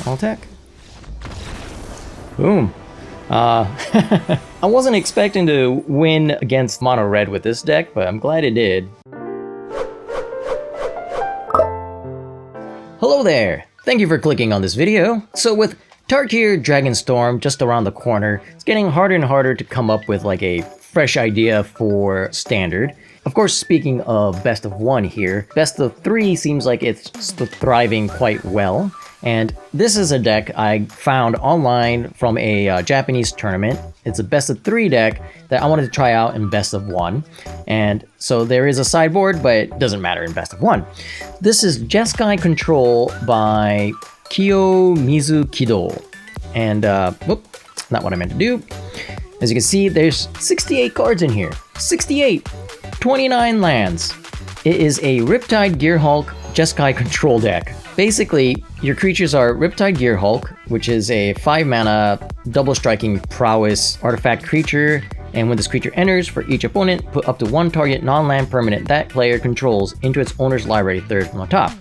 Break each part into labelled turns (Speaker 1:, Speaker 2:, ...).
Speaker 1: I'll attack. Boom. I wasn't expecting to win against mono red with this deck, but I'm glad it did. Hello there! Thank you for clicking on this video. So with Tarkir Dragonstorm just around the corner, it's getting harder and harder to come up with like a fresh idea for standard. Of course, speaking of best of one here, best of three seems like it's thriving quite well. And this is a deck I found online from a Japanese tournament. It's a best of three deck that I wanted to try out in best of one. And so there is a sideboard, but it doesn't matter in best of one. This is Jeskai Control by Kiyomizu Kido. And, whoop, not what I meant to do. As you can see, there's 68 cards in here. 68! 29 lands. It is a Riptide Gearhulk Jeskai Control deck. Basically, your creatures are Riptide Gearhulk, which is a 5-mana double striking prowess artifact creature, and when this creature enters, for each opponent, put up to one target non-land permanent that player controls into its owner's library, third from the top.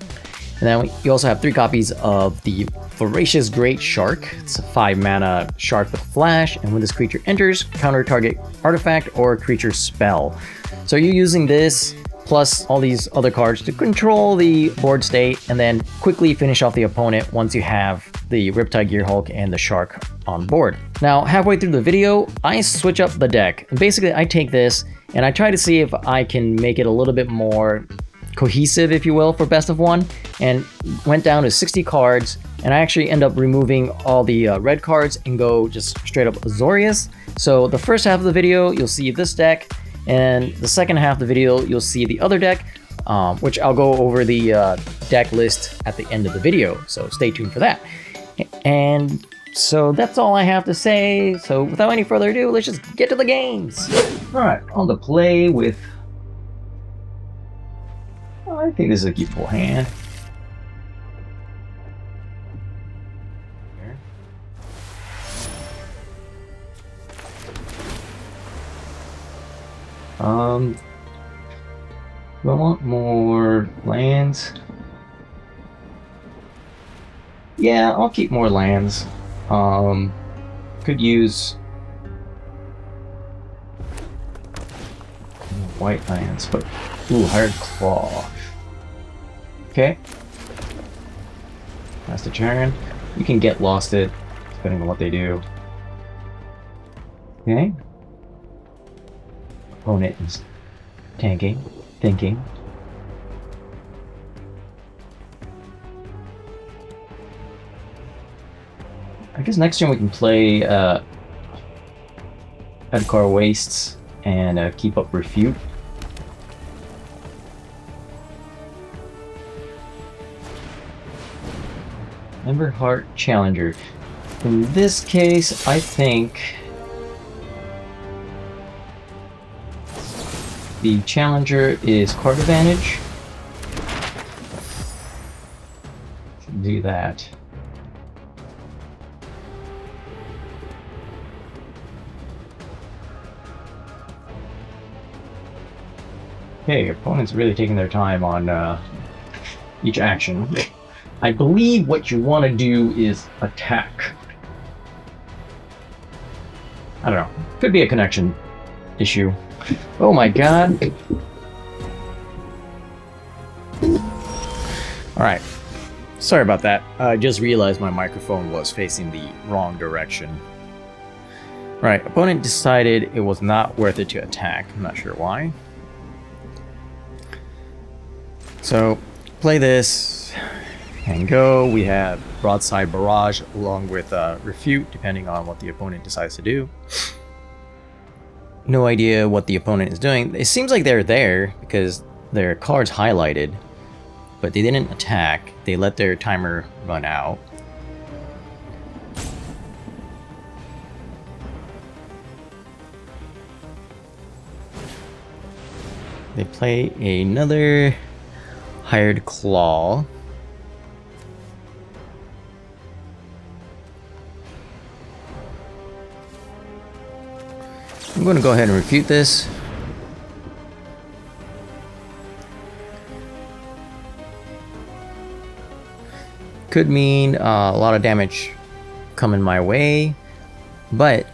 Speaker 1: And then you also have 3 copies of the Voracious Greatshark. It's a 5-mana shark with flash, and when this creature enters, counter target artifact or creature spell. So you're using this plus all these other cards to control the board state and then quickly finish off the opponent once you have the Riptide Gearhulk and the Shark on board. Now, halfway through the video, I switch up the deck. Basically, I take this and I try to see if I can make it a little bit more cohesive, if you will, for best of one, and went down to 60 cards, and I actually end up removing all the red cards and go just straight up Azorius. So the first half of the video, you'll see this deck, and the second half of the video, you'll see the other deck, which I'll go over the deck list at the end of the video, so stay tuned for that. And so that's all I have to say, so without any further ado, let's just get to the games! Alright, on to play with... Oh, I think this is a keepable hand. Do I want more lands? Yeah, I'll keep more lands. Could use white lands, but ooh, Hired Claw. Okay. That's the turn. You can get lost it, depending on what they do. Okay. Opponent is tanking, thinking. I guess next turn we can play Edgar Wastes and keep up Refute. Emberheart Challenger. In this case, I think the Challenger is card advantage. Should do that. Okay, opponent's really taking their time on each action. I believe what you want to do is attack. I don't know. Could be a connection issue. Oh my god. Alright. Sorry about that. I just realized my microphone was facing the wrong direction. Right, opponent decided it was not worth it to attack. I'm not sure why. So, play this and go. We have Broadside Barrage along with Refute, depending on what the opponent decides to do. No idea what the opponent is doing. It seems like they're there because their cards highlighted, but they didn't attack. They let their timer run out. They play another Hired Claw. I'm going to go ahead and refute this. could mean a lot of damage coming my way, but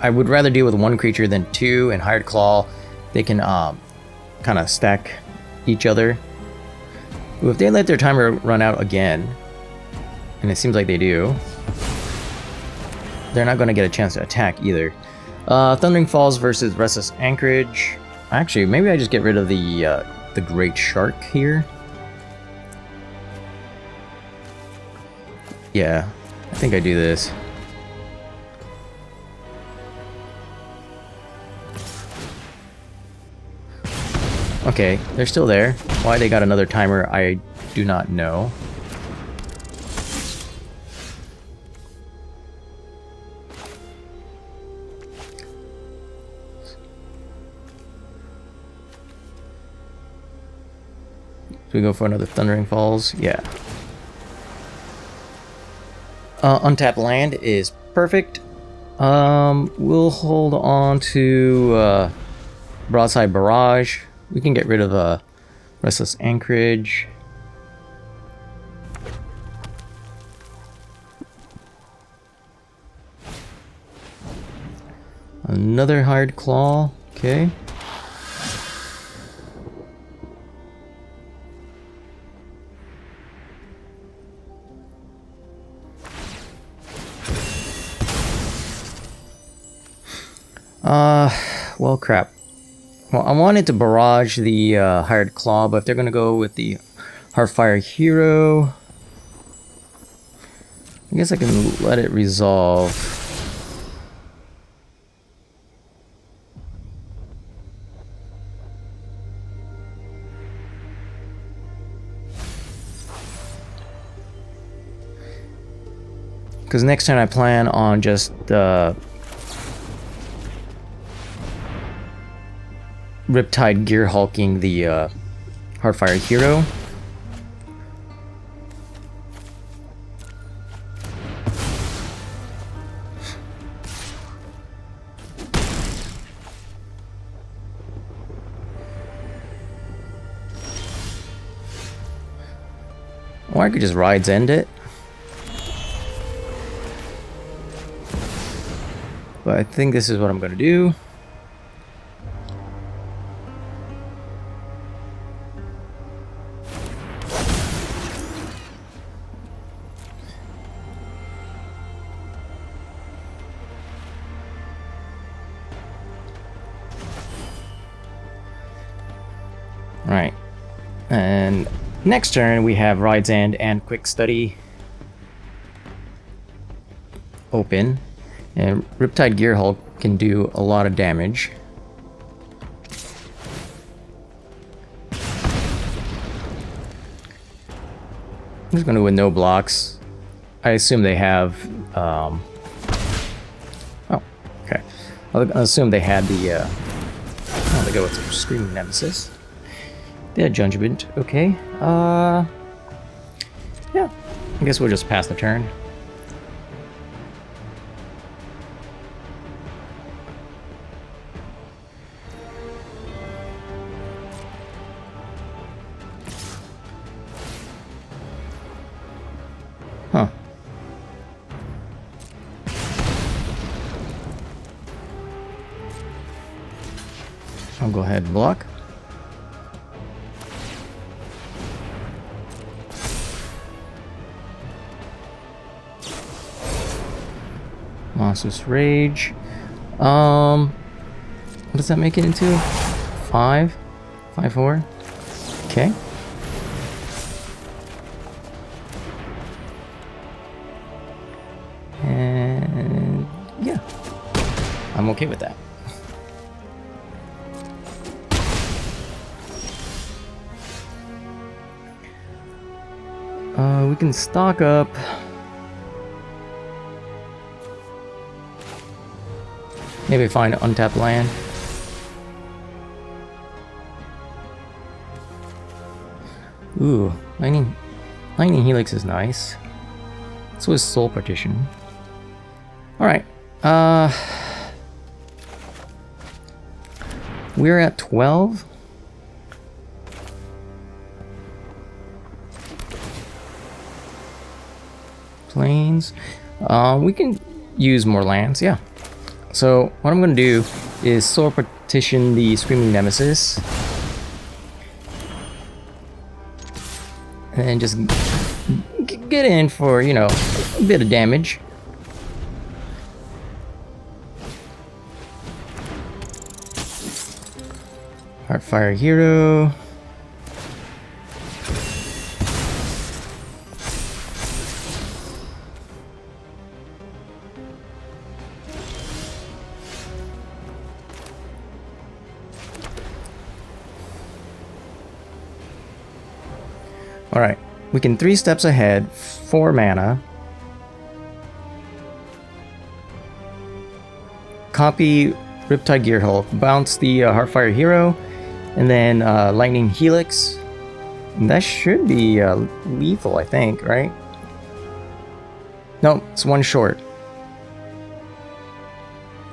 Speaker 1: I would rather deal with one creature than two, and Hired Claw, they can kind of stack each other. Ooh, if they let their timer run out again, and it seems like they do, they're not going to get a chance to attack either. Thundering Falls versus Restless Anchorage. Actually, maybe I just get rid of the Greatshark here. Yeah, I think I do this. Okay, they're still there. Why they got another timer, I do not know. Should we go for another Thundering Falls? Yeah. Untapped land is perfect. We'll hold on to Broadside Barrage. We can get rid of Restless Anchorage. Another Hired Claw. Okay. Well, crap. Well, I wanted to barrage the Hired Claw, but if they're going to go with the Heartfire Hero, I guess I can let it resolve. Because next turn I plan on just Riptide Gearhulking the Heartfire Hero. Or I could just Ride's End it. But I think this is what I'm going to do. Right, and next turn we have Ride's End and Quick Study open, and Riptide Gearhulk can do a lot of damage. I'm just going to go with no blocks. I assume they have oh, okay. I'll assume they had the oh, they go with the Screaming Nemesis. Yeah, Judgment. Okay. Yeah. I guess we'll just pass the turn. Huh. I'll go ahead and block. Monstrous Rage. What does that make it into? 5? 5-4? Okay. And yeah, I'm okay with that. We can stock up. Maybe find untapped land. Ooh, Lightning Helix is nice. So is Soul Partition. Alright, We're at 12. Planes. We can use more lands, yeah. So what I'm gonna do is sword partition the Screaming Nemesis. And just get in for, you know, a bit of damage. Heartfire Hero. Alright, we can 3 steps ahead, 4 mana. Copy Riptide Gearhulk, bounce the Heartfire Hero, and then Lightning Helix. And that should be lethal, I think, right? No, it's 1 short.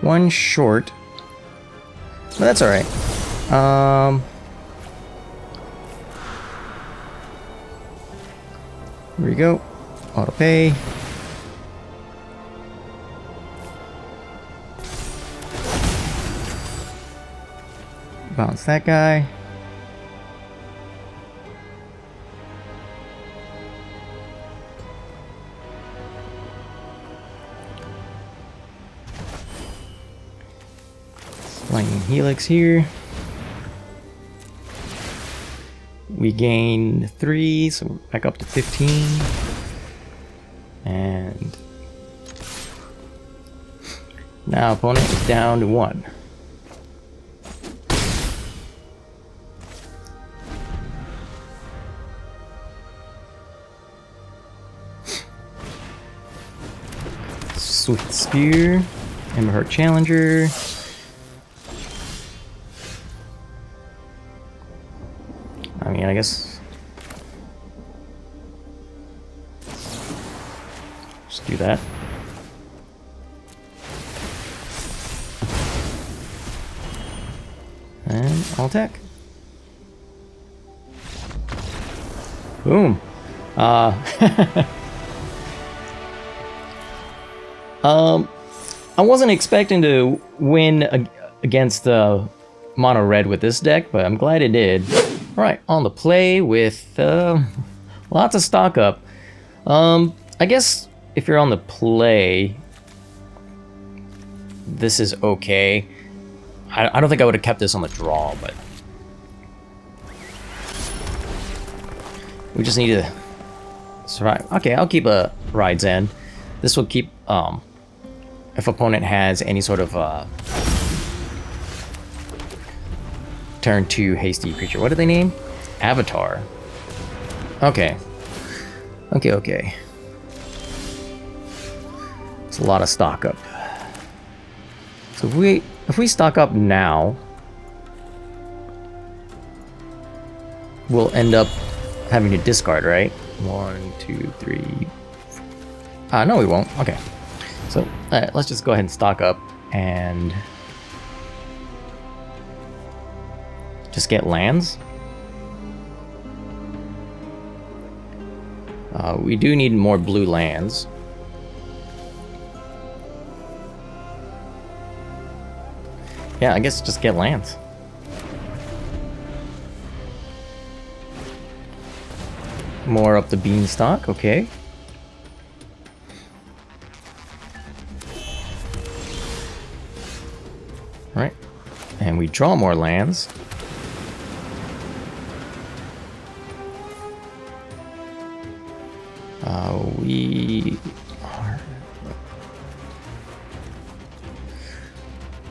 Speaker 1: 1 short. But that's alright. Here we go. Auto pay. Bounce that guy. Lightning Helix here. We gain 3, so we're back up to 15. And now opponent is down to 1. Swift Spear, Emberheart Challenger. I mean, I guess just do that. And I'll attack. Boom. I wasn't expecting to win against mono red with this deck, but I'm glad it did. Alright, on the play with lots of stock up. I guess if you're on the play, this is okay. I don't think I would have kept this on the draw, but we just need to survive. Okay, I'll keep a Ride's End. This will keep, if opponent has any sort of turn 2 hasty creature. What do they name? Avatar. Okay. Okay. It's a lot of stock up. So if we stock up now, we'll end up having to discard, right? 1, 2, 3. No, we won't. Okay. So let's just go ahead and stock up and just get lands. We do need more blue lands. Yeah, I guess just get lands. More up the beanstalk, okay. Alright. And we draw more lands.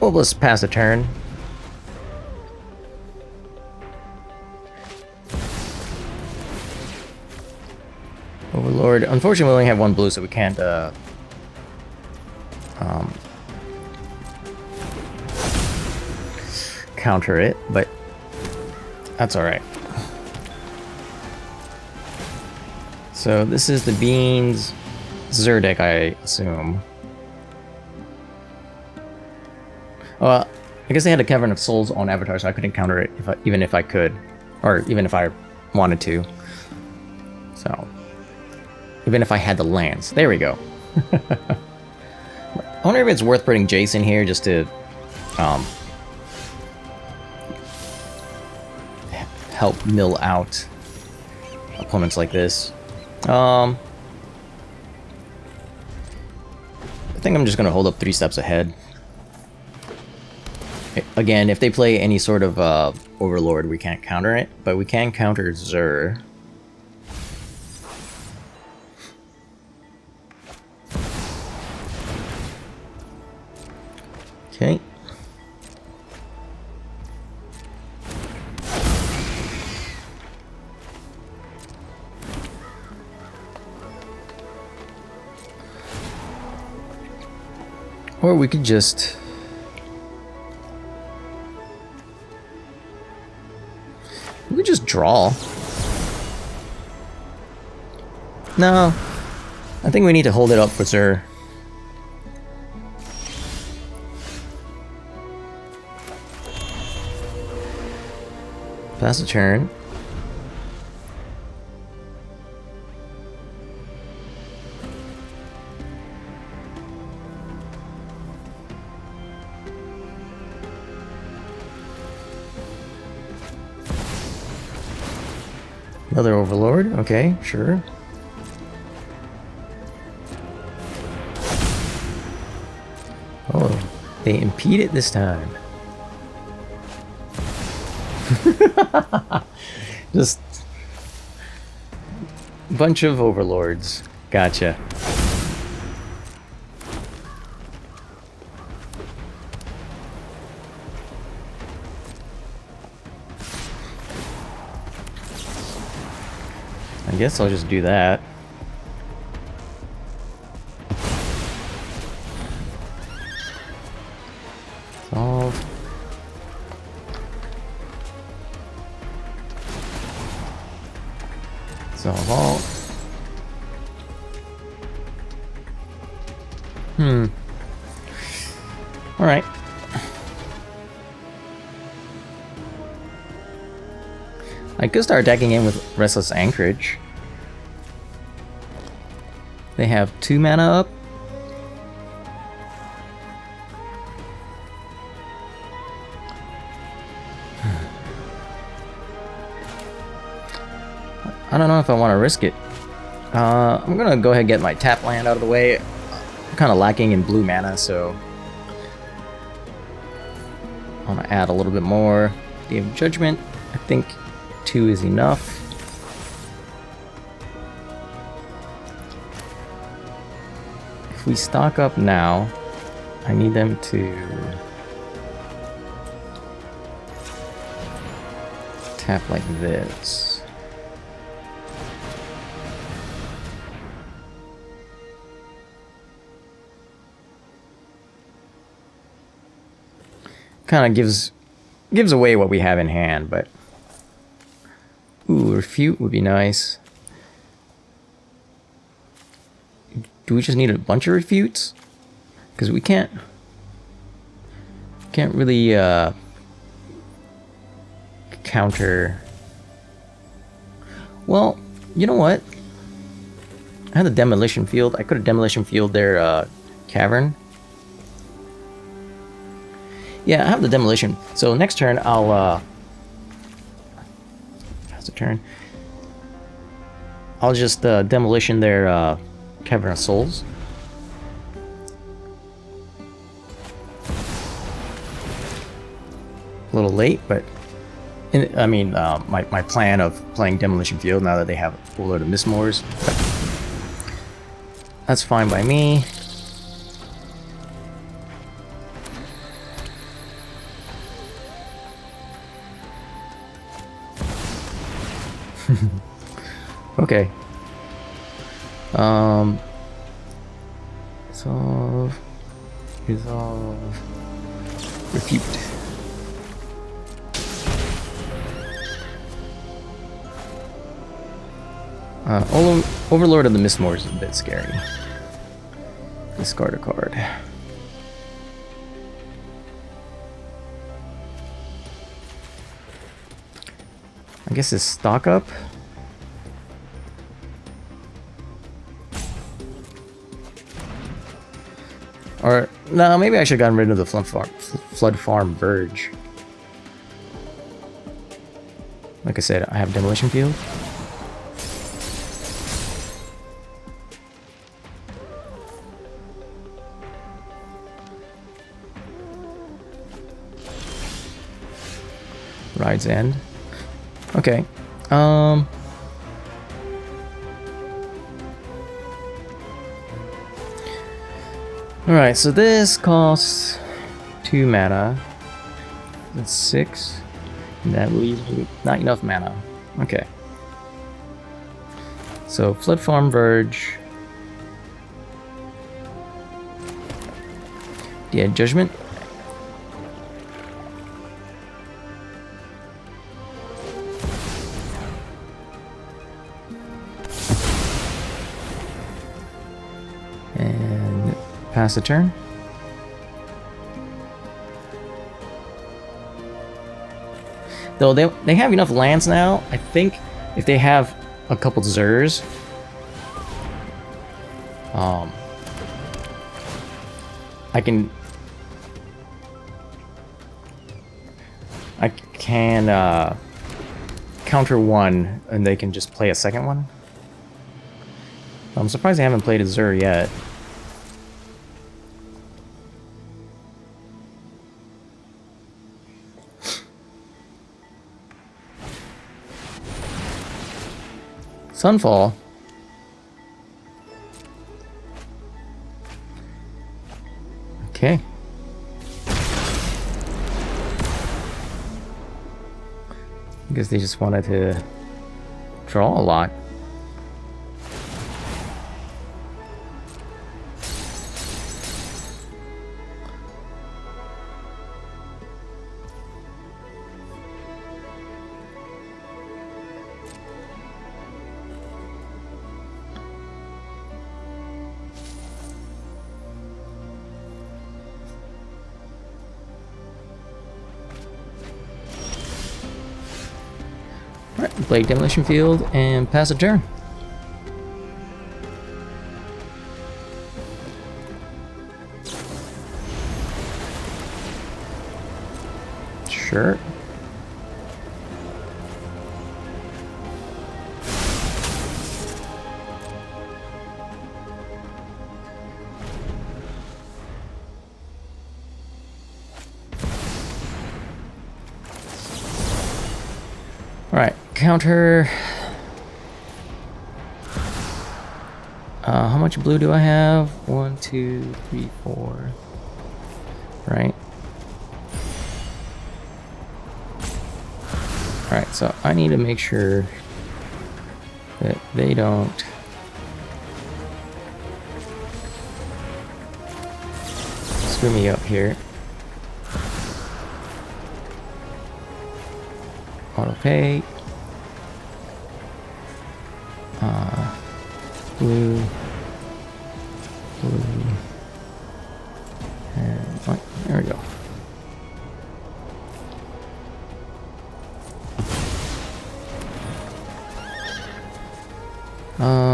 Speaker 1: We'll just pass a turn. Overlord. Unfortunately, we only have 1 blue, so we can't counter it, but that's alright. So this is the Beans Zerdek, I assume. Well, I guess they had a Cavern of Souls on Avatar, so I couldn't counter it even if I could. Or even if I wanted to. So, even if I had the lance. There we go. I wonder if it's worth putting Jace in here just to help mill out opponents like this. I think I'm just going to hold up 3 steps ahead. Again, if they play any sort of Overlord, we can't counter it, but we can counter Zur. Okay. Or we could just... we could just draw. No. I think we need to hold it up for Zur. Pass the turn. Another Overlord, okay, sure. Oh, they impede it this time. Just a bunch of Overlords. Gotcha. I guess I'll just do that. Solve. Solve all. Alright. I could start attacking in with Restless Anchorage. They have 2 mana up. I don't know if I want to risk it. I'm gonna go ahead and get my tap land out of the way. I'm kind of lacking in blue mana, so I want to add a little bit more. Day of Judgment. I think 2 is enough. If we stock up now, I need them to tap like this. Kind of gives away what we have in hand, but ooh, refute would be nice. Do we just need a bunch of refutes? Because we can't really counter. Well, you know what? I had the demolition field. I could have demolition field their cavern. Yeah, I have the demolition. So next turn I'll pass the turn. I'll just demolition their Cavern of Souls. A little late, but I mean, my plan of playing Demolition Field now that they have a load of Mistmoors. That's fine by me. Okay. Solve. Resolve. Refute. Overlord of the Mistmoors is a bit scary. Discard a card. I guess it's stock up. Or, no, maybe I should have gotten rid of the Flood Farm Verge. Like I said, I have Demolition Field. Ride's End. Okay. Alright, so this costs 2 mana. That's 6. And that leaves me not enough mana. Okay. So Flood Farm Verge. Yeah, Judgment. And pass the turn. Though they have enough lands now, I think if they have a couple Zers, I can counter one, and they can just play a second one. I'm surprised they haven't played a Zer yet. Sunfall. Okay. I guess they just wanted to draw a lot. Play Demolition Field and pass a turn. Sure. Alright, counter. How much blue do I have? 1, 2, 3, 4. Right. Alright, so I need to make sure that they don't screw me up here. Auto pay. Blue. Blue. And oh, there we go.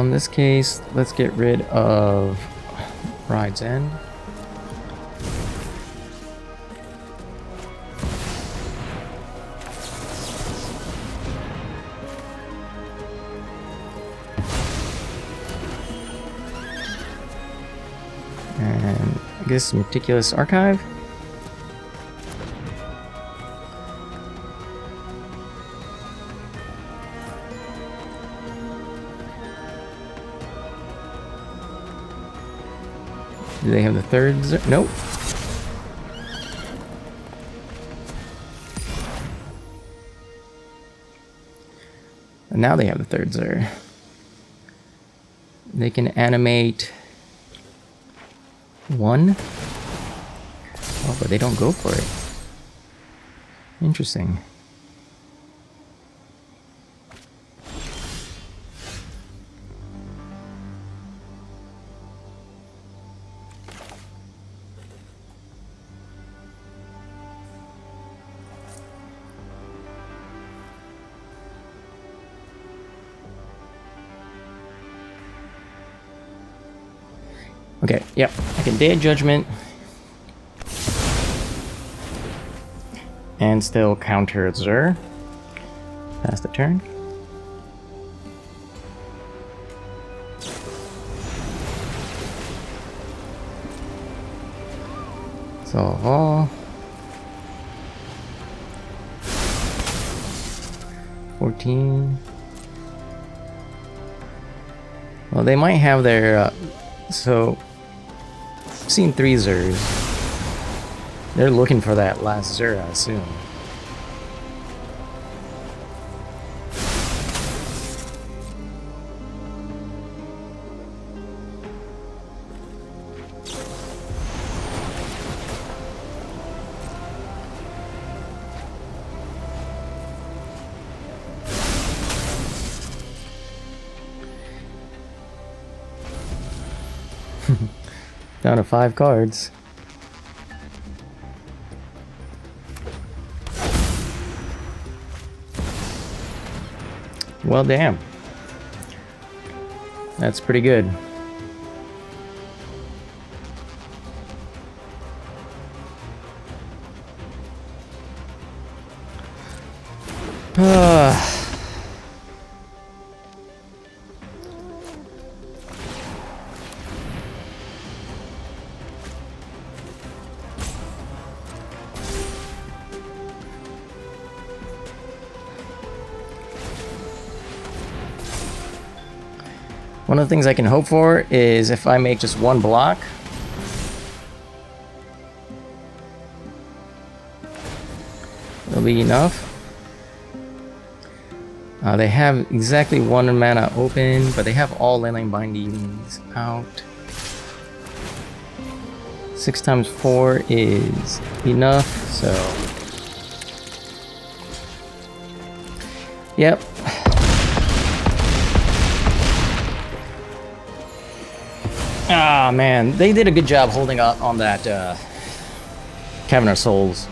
Speaker 1: In this case, let's get rid of Ride's End. And I guess Meticulous Archive. Do they have the third? Nope. And now they have the third Zer. They can animate one. Oh, but they don't go for it. Interesting. Okay, yep, I can Day of Judgment. And still counter Azur. Pass the turn. So, 14. Well, they might have their, so, I've seen 3 Zers. They're looking for that last Zur, I assume. Down to 5 cards. Well, damn. That's pretty good. One of the things I can hope for is if I make just 1 block. It'll be enough. They have exactly 1 mana open, but they have all Leyline Bindings out. 6 times 4 is enough, so... Yep. Ah, man, they did a good job holding up on that Cavern of Souls.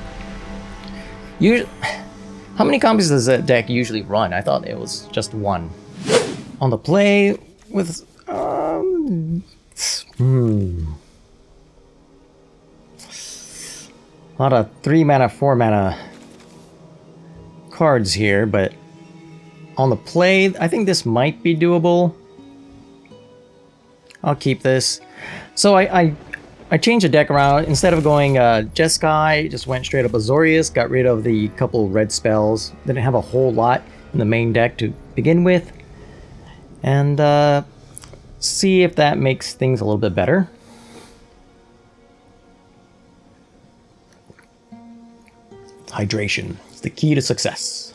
Speaker 1: How many copies does that deck usually run? I thought it was just 1. On the play with a lot of 3 mana, 4 mana cards here, but on the play, I think this might be doable. I'll keep this. So I changed the deck around. Instead of going Jeskai, just went straight up Azorius, got rid of the couple red spells. Didn't have a whole lot in the main deck to begin with. And see if that makes things a little bit better. Hydration is the key to success.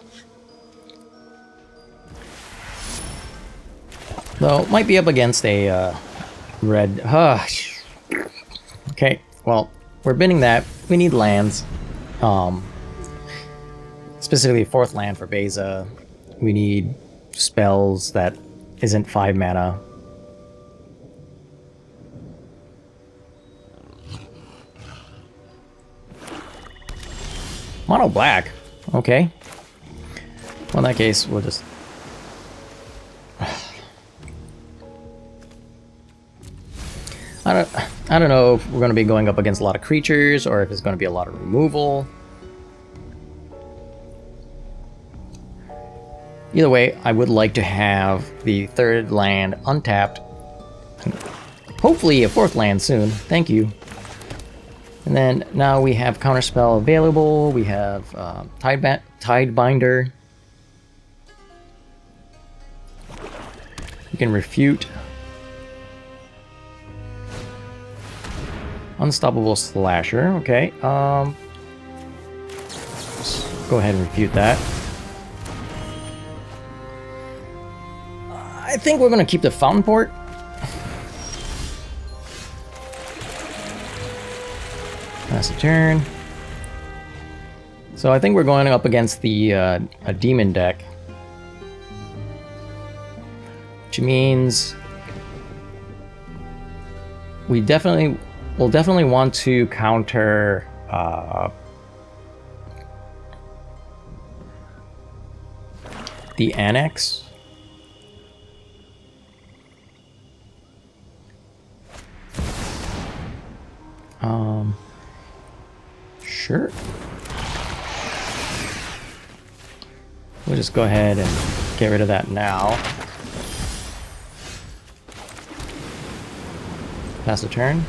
Speaker 1: Though, might be up against a red... Okay, well, we're binning that. We need lands. Specifically 4th land for Beza. We need spells that isn't 5 mana. Mono black. Okay. Well, in that case, we'll just... I don't know if we're going to be going up against a lot of creatures or if it's going to be a lot of removal. Either way, I would like to have the 3rd land untapped. Hopefully a 4th land soon. Thank you. And then now we have Counterspell available. We have Tidebinder. We can refute. Unstoppable Slasher, okay. Let's go ahead and refute that. I think we're gonna keep the Fountain Port. Pass a turn. So I think we're going up against the a demon deck. Which means we'll definitely want to counter the Annex. Sure. We'll just go ahead and get rid of that now. Pass the turn.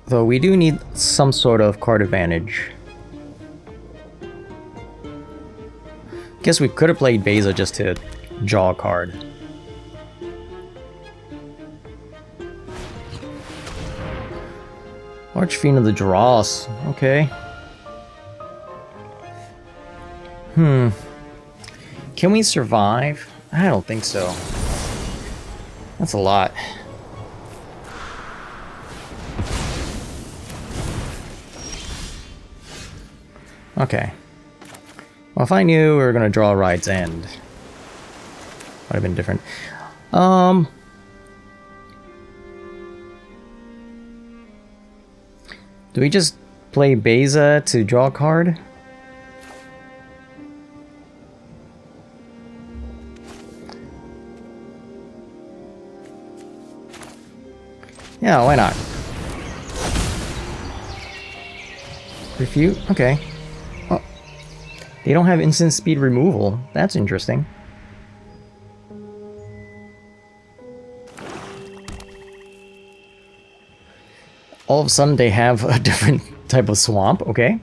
Speaker 1: Though we do need some sort of card advantage. Guess we could have played Beza just to draw a card. Archfiend of the Dross. Okay. Can we survive? I don't think so. That's a lot. Okay. Well, if I knew we were gonna draw Ride's End, would have been different. Do we just play Beza to draw a card? Yeah, why not? Refute? Okay. Oh. They don't have instant speed removal. That's interesting. All of a sudden they have a different type of swamp. Okay.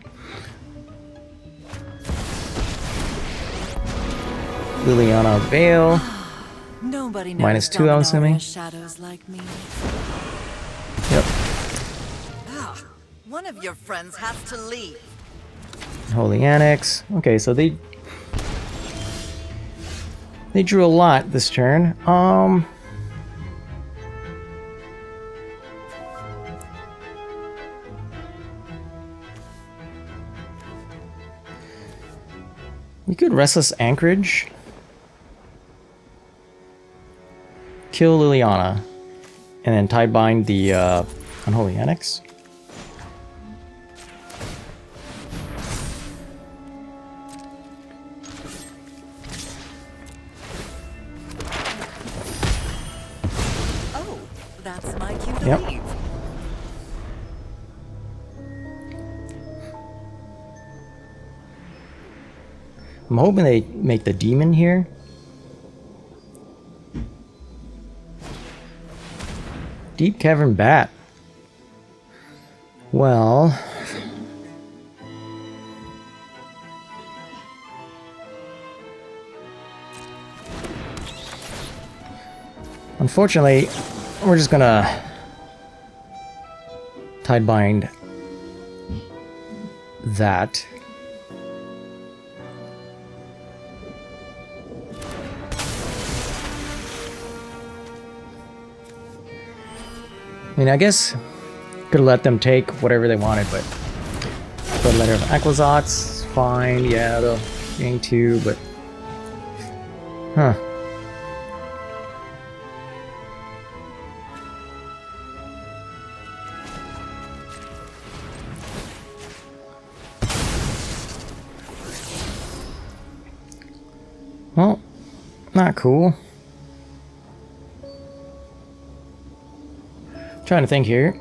Speaker 1: Liliana Veil.
Speaker 2: Nobody knows
Speaker 1: -2, I'm assuming.
Speaker 2: shadows like me.
Speaker 1: Yep.
Speaker 2: One of your friends has to leave.
Speaker 1: Holy Annex. Okay, so they drew a lot this turn. We could Restless Anchorage. Kill Liliana. And then Tidebind the Unholy Annex.
Speaker 2: Oh, that's my cue to
Speaker 1: Yep.
Speaker 2: leave.
Speaker 1: I'm hoping they make the demon here. Deep Cavern Bat. Well... unfortunately, we're just gonna... Tidebind that. I mean, I guess could have let them take whatever they wanted, but Letter of Aquazot's fine. Yeah, they'll gain 2, but huh. Well, not cool. Trying to think here.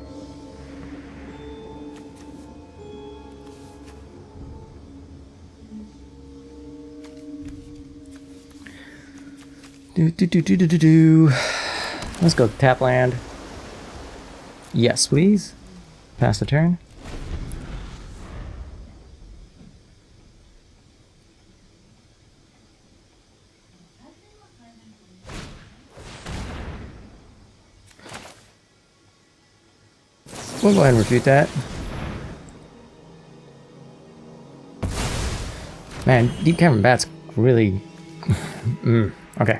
Speaker 1: Let's go tap land. Yes, please. Pass the turn. We'll go ahead and refute that. Man, Deep Cavern Bat's really... okay.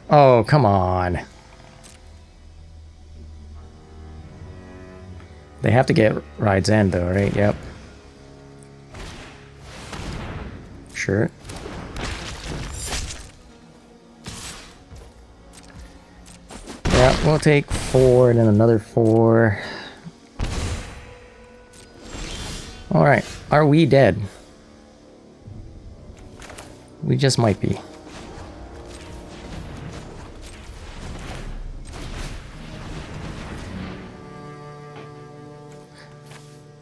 Speaker 1: Oh, come on. They have to get Ride's End though, right? Yep. Sure. Yeah, we'll take 4 and then another 4. Alright, are we dead? We just might be.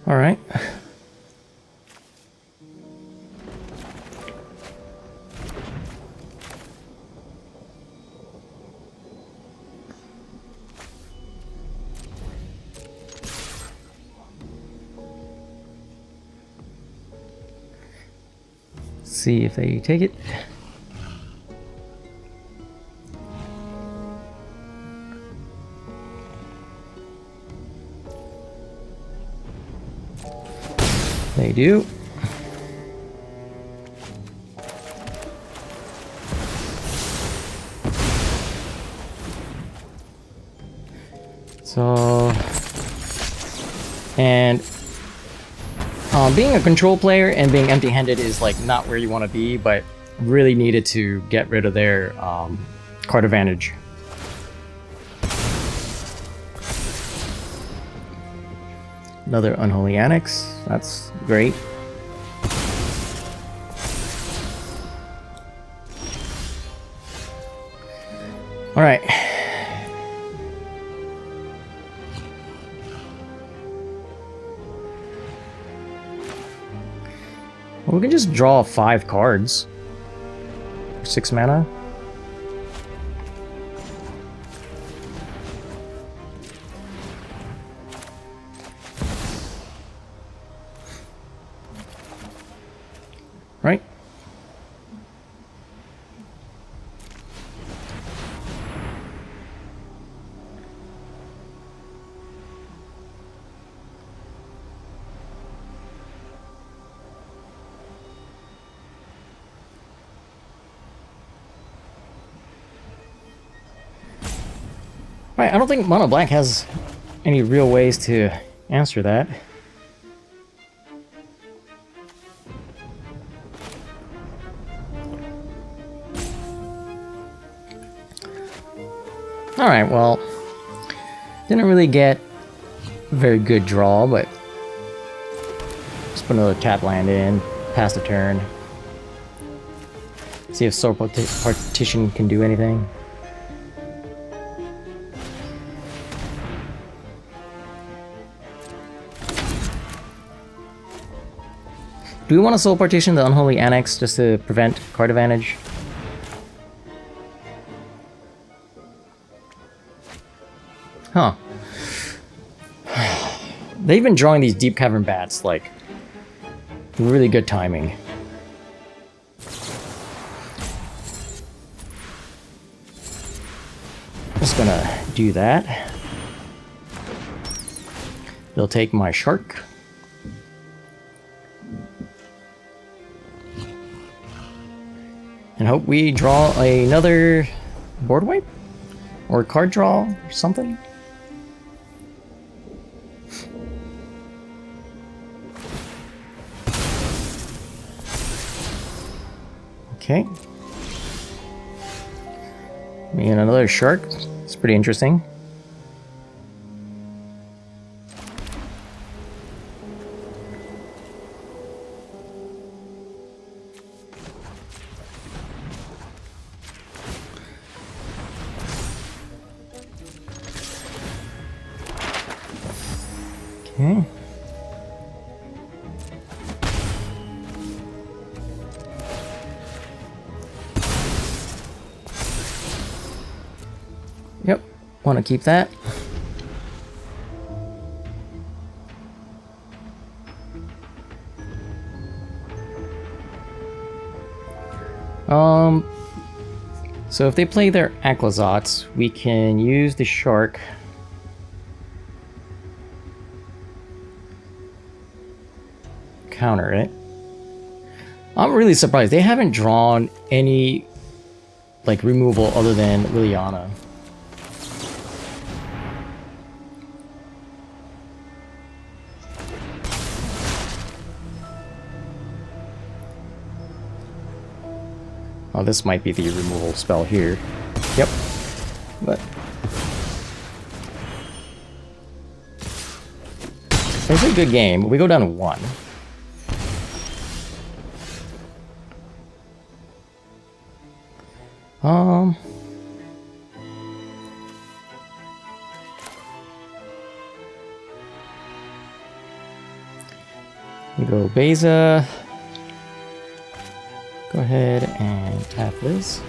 Speaker 1: Alright. See if they take it. They do. So, and being a control player and being empty-handed is like not where you want to be, but really needed to get rid of their card advantage. Another Unholy Annex, that's great. Alright. Well, we can just draw 5 cards. 6 mana. Right? Right, I don't think Mono Black has any real ways to answer that. Alright, well, didn't really get a very good draw, but just put another tap land in, pass the turn. See if Soul Partition can do anything. Do we want to Soul Partition the Unholy Annex just to prevent card advantage? Huh. They've been drawing these Deep Cavern Bats, like, really good timing. Just gonna do that. They'll take my Shark. And hope we draw another board wipe? Or card draw or something? Okay. And another Shark. It's pretty interesting. Okay. Yep, want to keep that. So if they play their Aclazots, we can use the Shark. Counter it. I'm really surprised they haven't drawn any like removal other than Liliana. Oh, this might be the removal spell here. Yep. But it's a good game. We go down to 1. Um. We go Beza. Go ahead and tap this.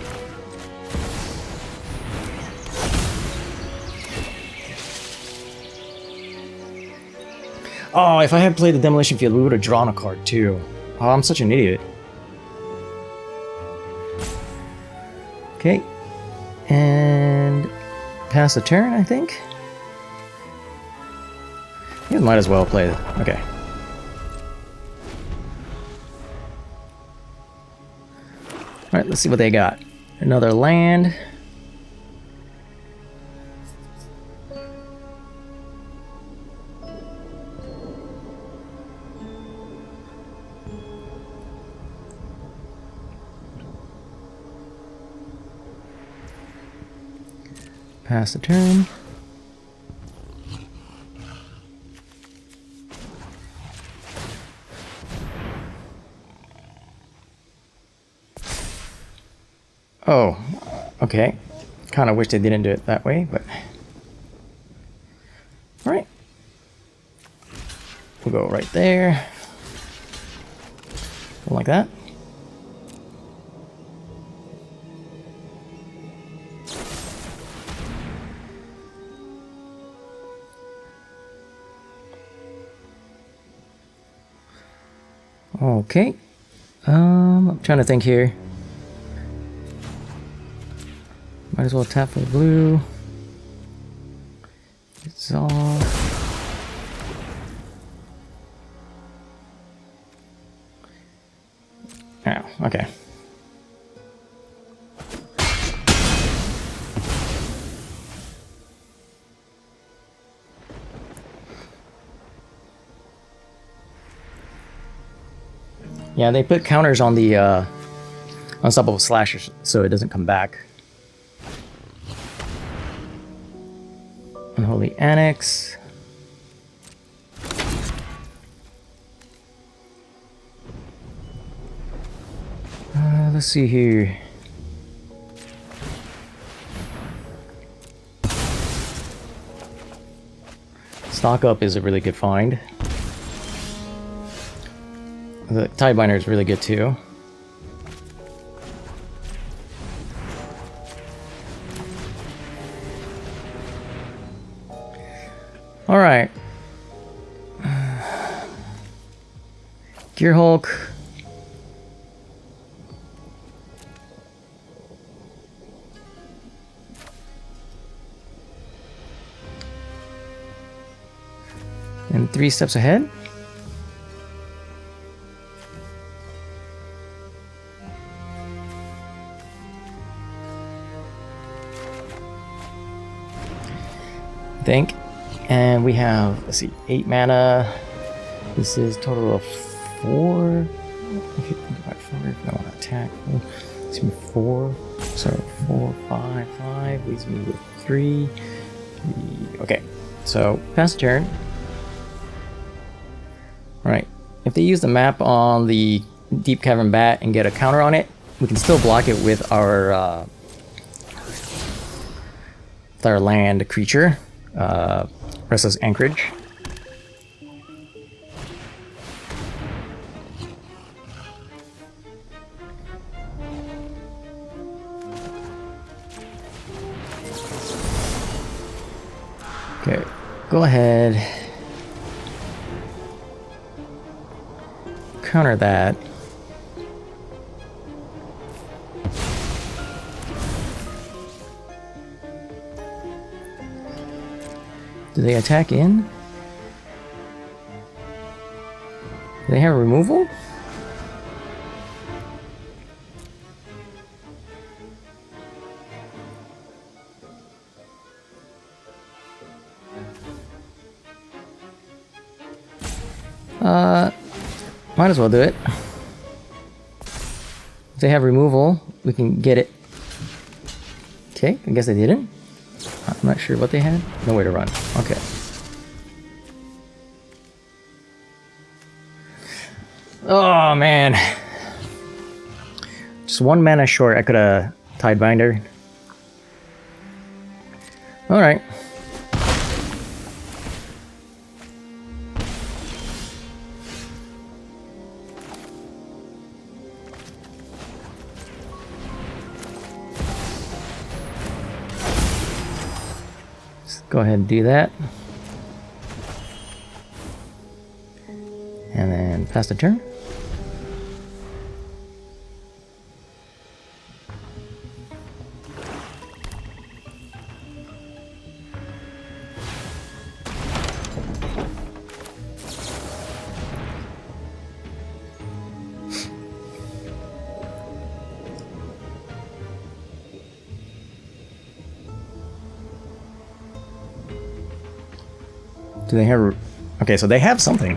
Speaker 1: Oh, if I had played the Demolition Field, we would have drawn a card too. Oh, I'm such an idiot. Okay. And pass the turn, I think. You might as well play it. Okay. Alright, let's see what they got. Another land. Pass the turn. Oh, okay. Kind of wish they didn't do it that way, but... Alright. We'll go right there. Like that. Okay. I'm trying to think here. Might as well tap for the blue. It's off. Oh, okay. Yeah, they put counters on the unstoppable slashers so it doesn't come back. Unholy Annex. Let's see here. Stock Up is a really good find. The Tidebinder is really good too. All right. Gearhulk. And 3 steps ahead. I think. And we have, let's see, 8 mana. This is total of 4. Okay, about 4 if I want to attack. Let's see, 4. So 4, 5, 5. Leaves me with 3. Okay, so pass turn. Alright, if they use the map on the Deep Cavern Bat and get a counter on it, we can still block it with our land creature. Restless Anchorage. Okay, go ahead. Counter that. Do they attack in? Do they have removal? Might as well do it. If they have removal, we can get it. Okay, I guess they didn't. I'm not sure what they had. No way to run. Okay. Oh man. Just 1 mana short. I could have Tidebinder. Alright. Let's go ahead and do that. And then pass the turn. Do they have... Okay, so they have something.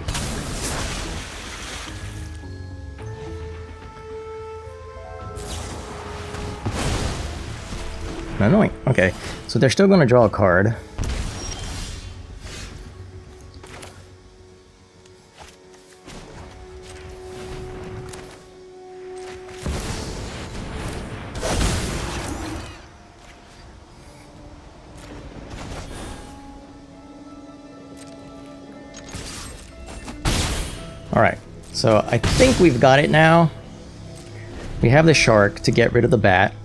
Speaker 1: Annoying. Okay, so they're still going to draw a card. Alright, so I think we've got it now. We have the shark to get rid of the bat.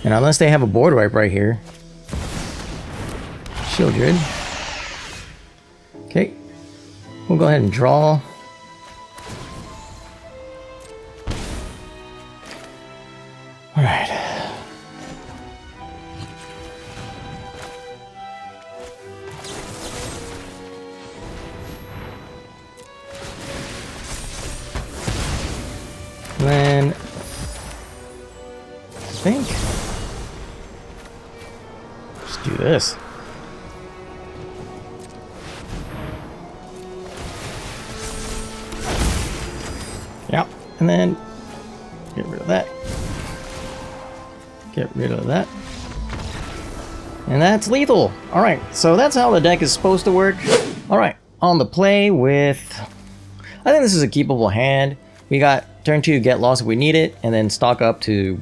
Speaker 1: And unless they have a board wipe right here. Shield Druid. Okay. We'll go ahead and draw. Alright. Then I think just do this. Yeah, and then get rid of that. Get rid of that. And that's lethal. Alright, so that's how the deck is supposed to work. Alright, on the play with... I think this is a keepable hand. We got turn 2, get lost if we need it, and then stock up to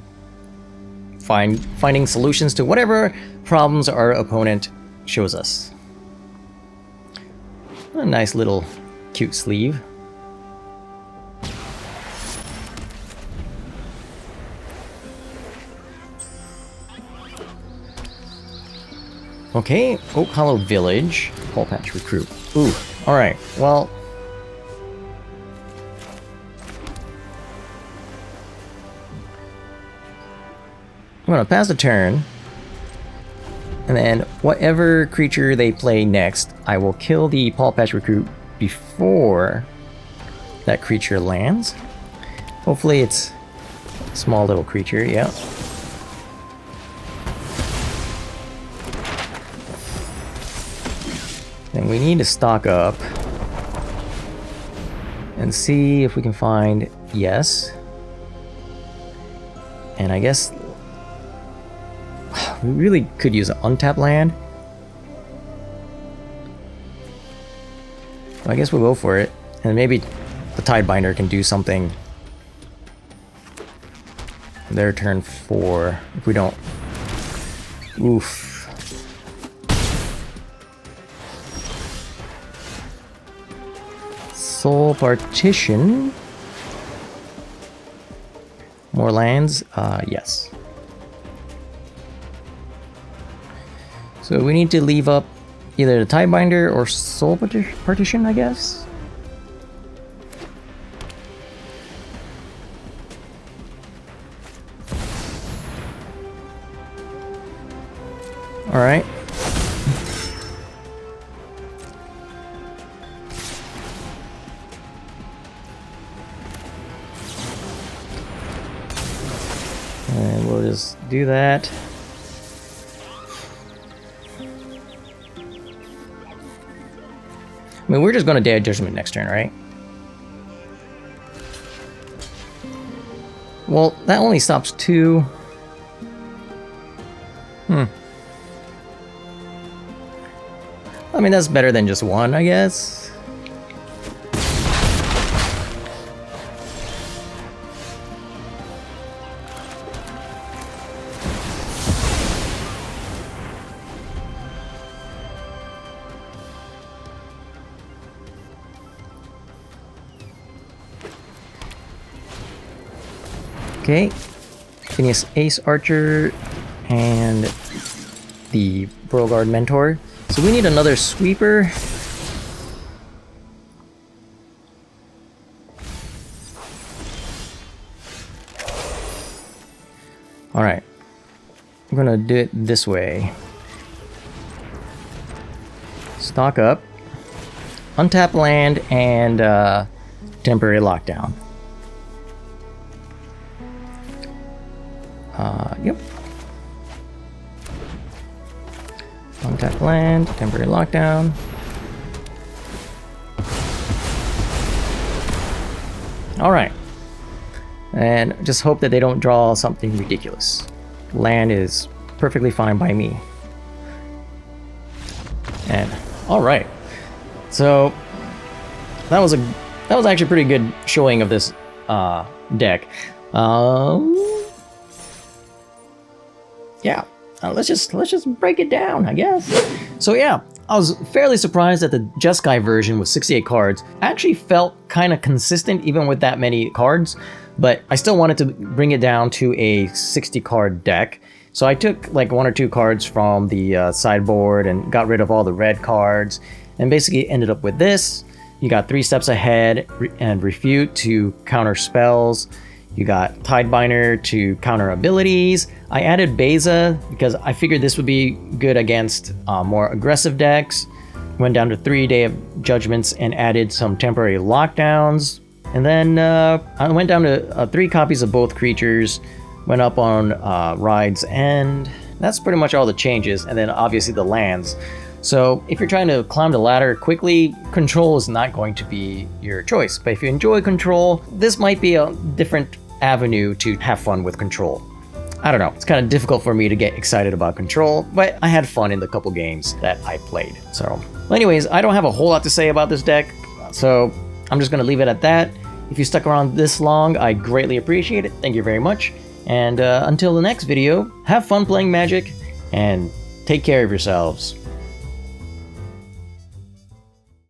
Speaker 1: finding solutions to whatever problems our opponent shows us. A nice little cute sleeve. Okay, Oak Hollow Village, Paw Patch Recruit. Ooh, alright, well... I'm gonna pass the turn, and then whatever creature they play next, I will kill the Paw Patch Recruit before that creature lands. Hopefully it's a small little creature, yeah. And we need to stock up and see if we can find yes. And I guess we really could use an untapped land. So I guess we'll go for it. And maybe the Tidebinder can do something their turn 4 if we don't. Oof. Soul Partition. More lands? Yes. So we need to leave up either the Tidebinder or Soul Partition, I guess? Alright. And we'll just do that. I mean, we're just going to Day of Judgment next turn, right? Well, that only stops 2. I mean, that's better than just one, I guess. Okay, Phineas Ace Archer and the Beauregard Mentor. So we need another sweeper. Alright, I'm gonna do it this way. Stock up, untap land, and temporary lockdown. Yep. Untap land, temporary lockdown. Alright. And just hope that they don't draw something ridiculous. Land is perfectly fine by me. And alright. So that was actually a pretty good showing of this deck. Yeah, let's just break it down, I guess. So yeah, I was fairly surprised that the Jeskai version with 68 cards actually felt kind of consistent even with that many cards, but I still wanted to bring it down to a 60 card deck. So I took like 1 or 2 cards from the sideboard and got rid of all the red cards, and basically ended up with this. You got 3 steps ahead and refute to counter spells. You got Tidebinder to counter abilities. I added Beza because I figured this would be good against more aggressive decks. Went down to 3 Day of Judgments and added some temporary lockdowns. And then I went down to 3 copies of both creatures. Went up on Ride's End. That's pretty much all the changes. And then obviously the lands. So if you're trying to climb the ladder quickly, Control is not going to be your choice. But if you enjoy Control, this might be a different avenue to have fun with Control. I don't know, it's kind of difficult for me to get excited about Control, but I had fun in the couple games that I played. So, well, anyways, I don't have a whole lot to say about this deck, so I'm just gonna leave it at that. If you stuck around this long, I greatly appreciate it. Thank you very much. And until the next video, have fun playing Magic, and take care of yourselves.